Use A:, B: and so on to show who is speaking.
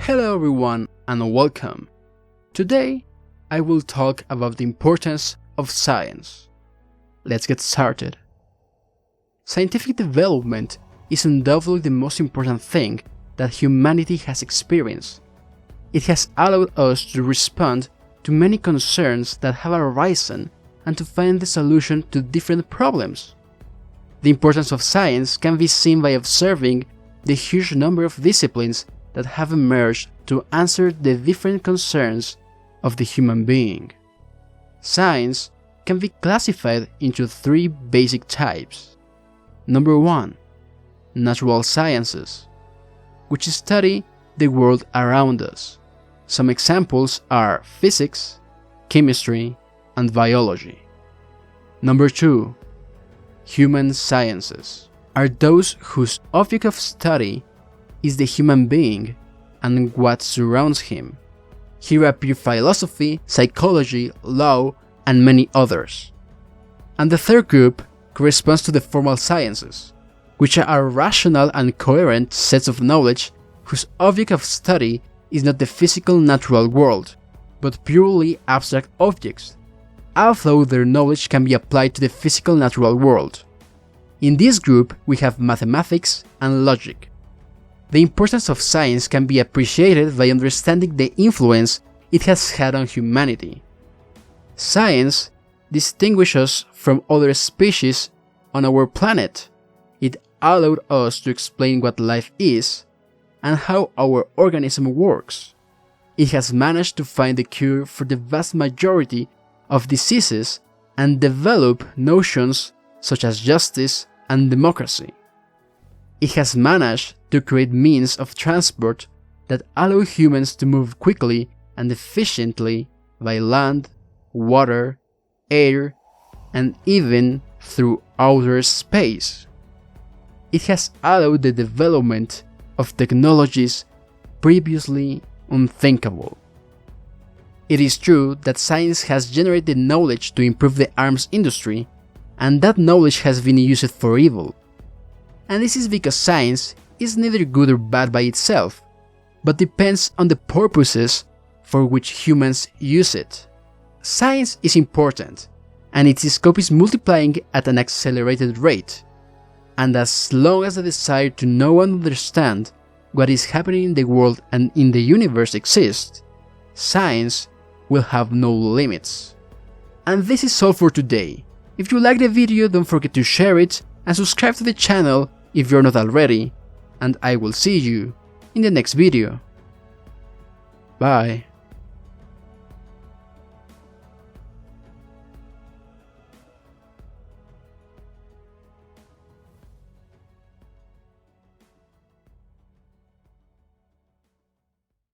A: Hello everyone and welcome. Today I will talk about the importance of science. Let's get started. Scientific development is undoubtedly the most important thing that humanity has experienced. It has allowed us to respond to many concerns that have arisen and to find the solution to different problems. The importance of science can be seen by observing the huge number of disciplines that have emerged to answer the different concerns of the human being. Science can be classified into three basic types. Number 1. Natural sciences, which study the world around us. Some examples are physics, chemistry, and biology. Number 2. Human sciences are those whose object of study is the human being and what surrounds him. Here appear philosophy, psychology, law, and many others. And the third group corresponds to the formal sciences, which are rational and coherent sets of knowledge whose object of study is not the physical natural world, but purely abstract objects, although their knowledge can be applied to the physical natural world. In this group we have mathematics and logic. The importance of science can be appreciated by understanding the influence it has had on humanity. Science distinguishes us from other species on our planet. It allowed us to explain what life is and how our organism works. It has managed to find a cure for the vast majority of diseases and develop notions such as justice and democracy. It has managed to create means of transport that allow humans to move quickly and efficiently by land, water, air, and even through outer space. It has allowed the development of technologies previously unthinkable. It is true that science has generated knowledge to improve the arms industry, and that knowledge has been used for evil. And this is because science is neither good or bad by itself, but depends on the purposes for which humans use it. Science is important, and its scope is multiplying at an accelerated rate. And as long as the desire to know and understand what is happening in the world and in the universe exists, science will have no limits. And this is all for today. If you like the video, don't forget to share it and subscribe to the channel if you're not already, and I will see you in the next video. Bye.